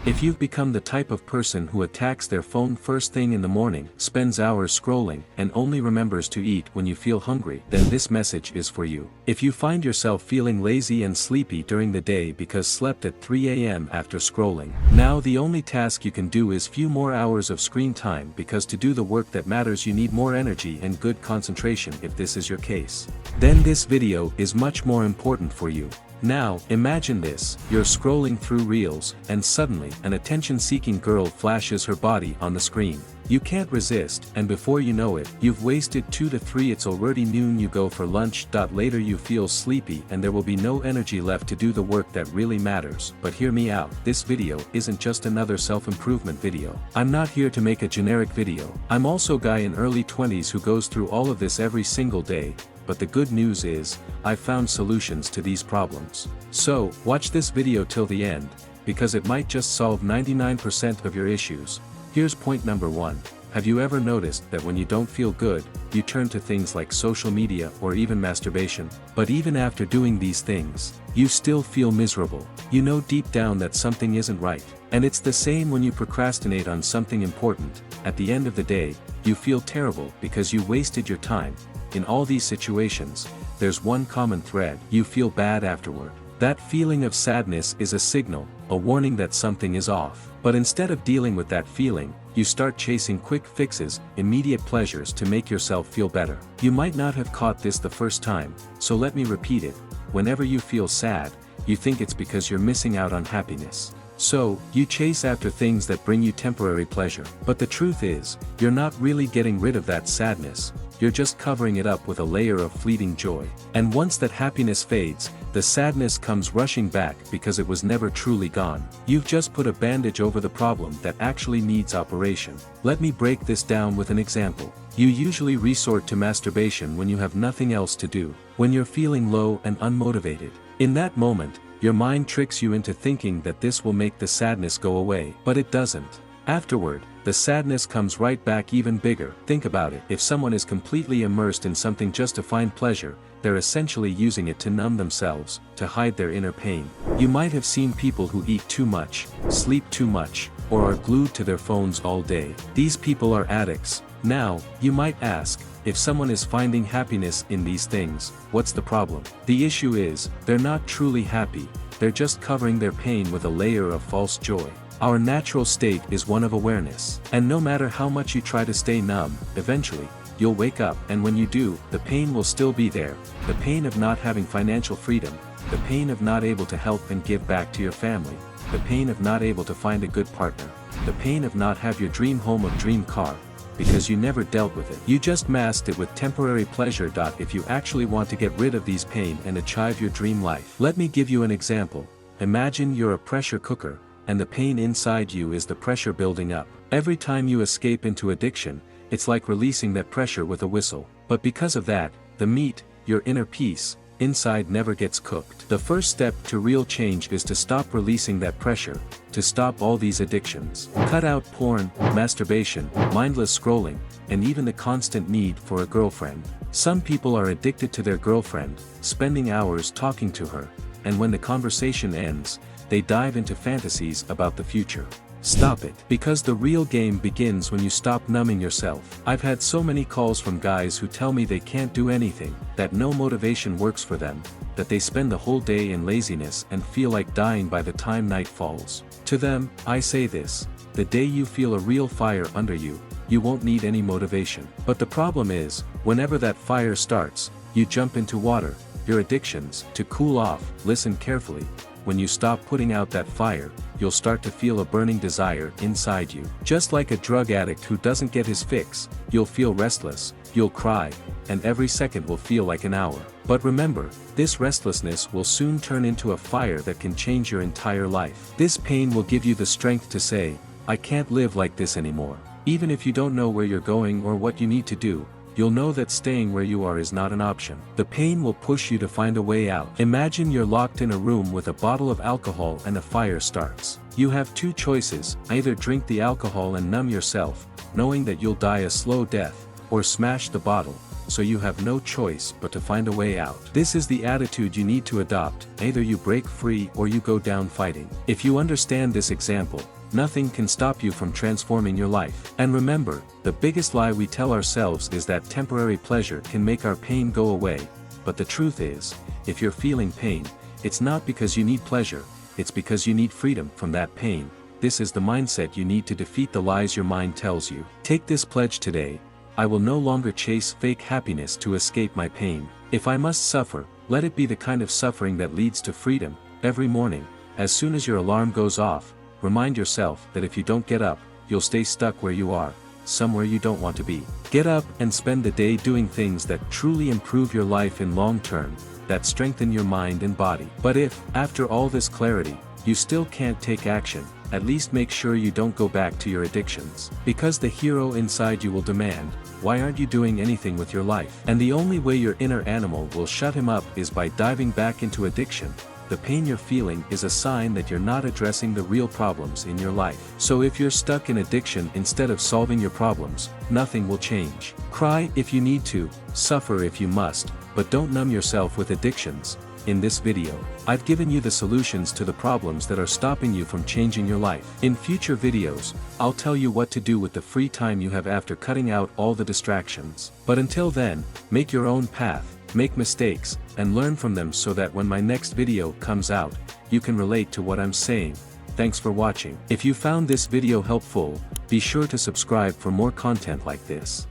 If you've become the type of person who attacks their phone first thing in the morning, spends hours scrolling, and only remembers to eat when you feel hungry, then this message is for you. If you find yourself feeling lazy and sleepy during the day because slept at 3 a.m. after scrolling, now the only task you can do is few more hours of screen time, because to do the work that matters you need more energy and good concentration. If this is your case, then this video is much more important for you. Now, imagine this: you're scrolling through reels, and suddenly, an attention-seeking girl flashes her body on the screen. You can't resist, and before you know it, you've wasted 2 to 3. It's already noon. You go for lunch. Later you feel sleepy and there will be no energy left to do the work that really matters. But hear me out, this video isn't just another self-improvement video. I'm not here to make a generic video. I'm also a guy in early 20s who goes through all of this every single day. But the good news is, I've found solutions to these problems. So, watch this video till the end, because it might just solve 99% of your issues. Here's point number 1. Have you ever noticed that when you don't feel good, you turn to things like social media or even masturbation? But even after doing these things, you still feel miserable. You know deep down that something isn't right. And it's the same when you procrastinate on something important. At the end of the day, you feel terrible because you wasted your time. In all these situations, there's one common thread: you feel bad afterward. That feeling of sadness is a signal, a warning that something is off. But instead of dealing with that feeling, you start chasing quick fixes, immediate pleasures to make yourself feel better. You might not have caught this the first time, so let me repeat it. Whenever you feel sad, you think it's because you're missing out on happiness. So, you chase after things that bring you temporary pleasure. But the truth is, you're not really getting rid of that sadness. You're just covering it up with a layer of fleeting joy. And once that happiness fades, the sadness comes rushing back because it was never truly gone. You've just put a bandage over the problem that actually needs operation. Let me break this down with an example. You usually resort to masturbation when you have nothing else to do, when you're feeling low and unmotivated. In that moment, your mind tricks you into thinking that this will make the sadness go away, but it doesn't. Afterward, the sadness comes right back even bigger. Think about it. If someone is completely immersed in something just to find pleasure, they're essentially using it to numb themselves, to hide their inner pain. You might have seen people who eat too much, sleep too much, or are glued to their phones all day. These people are addicts. Now, you might ask, if someone is finding happiness in these things, what's the problem? The issue is, they're not truly happy, they're just covering their pain with a layer of false joy. Our natural state is one of awareness. And no matter how much you try to stay numb, eventually, you'll wake up, and when you do, the pain will still be there. The pain of not having financial freedom, the pain of not able to help and give back to your family, the pain of not able to find a good partner, the pain of not have your dream home or dream car, because you never dealt with it. You just masked it with temporary pleasure. If you actually want to get rid of these pain and achieve your dream life, let me give you an example. Imagine you're a pressure cooker, and the pain inside you is the pressure building up. Every time you escape into addiction, it's like releasing that pressure with a whistle. But because of that, the meat, your inner peace, inside never gets cooked. The first step to real change is to stop releasing that pressure, to stop all these addictions. Cut out porn, masturbation, mindless scrolling, and even the constant need for a girlfriend. Some people are addicted to their girlfriend, spending hours talking to her, and when the conversation ends, they dive into fantasies about the future. Stop it, because the real game begins when you stop numbing yourself. I've had so many calls from guys who tell me they can't do anything, that no motivation works for them, that they spend the whole day in laziness and feel like dying by the time night falls. To them, I say this: the day you feel a real fire under you, you won't need any motivation. But the problem is, whenever that fire starts, you jump into water, your addictions, to cool off. Listen carefully. When you stop putting out that fire, you'll start to feel a burning desire inside you. Just like a drug addict who doesn't get his fix, you'll feel restless, you'll cry, and every second will feel like an hour. But remember, this restlessness will soon turn into a fire that can change your entire life. This pain will give you the strength to say, I can't live like this anymore. Even if you don't know where you're going or what you need to do, you'll know that staying where you are is not an option. The pain will push you to find a way out. Imagine you're locked in a room with a bottle of alcohol and a fire starts. You have two choices: either drink the alcohol and numb yourself, knowing that you'll die a slow death, or smash the bottle, so you have no choice but to find a way out. This is the attitude you need to adopt, either you break free or you go down fighting. If you understand this example, nothing can stop you from transforming your life. And remember, the biggest lie we tell ourselves is that temporary pleasure can make our pain go away, but the truth is, if you're feeling pain, it's not because you need pleasure, it's because you need freedom from that pain. This is the mindset you need to defeat the lies your mind tells you. Take this pledge today: I will no longer chase fake happiness to escape my pain. If I must suffer, let it be the kind of suffering that leads to freedom. Every morning, as soon as your alarm goes off, remind yourself that if you don't get up, you'll stay stuck where you are, somewhere you don't want to be. Get up and spend the day doing things that truly improve your life in long term, that strengthen your mind and body. But if, after all this clarity, you still can't take action, at least make sure you don't go back to your addictions. Because the hero inside you will demand, why aren't you doing anything with your life? And the only way your inner animal will shut him up is by diving back into addiction. The pain you're feeling is a sign that you're not addressing the real problems in your life. So if you're stuck in addiction instead of solving your problems, nothing will change. Cry if you need to, suffer if you must, but don't numb yourself with addictions. In this video, I've given you the solutions to the problems that are stopping you from changing your life. In future videos, I'll tell you what to do with the free time you have after cutting out all the distractions. But until then, make your own path, make mistakes, and learn from them so that when my next video comes out, you can relate to what I'm saying. Thanks for watching. If you found this video helpful, be sure to subscribe for more content like this.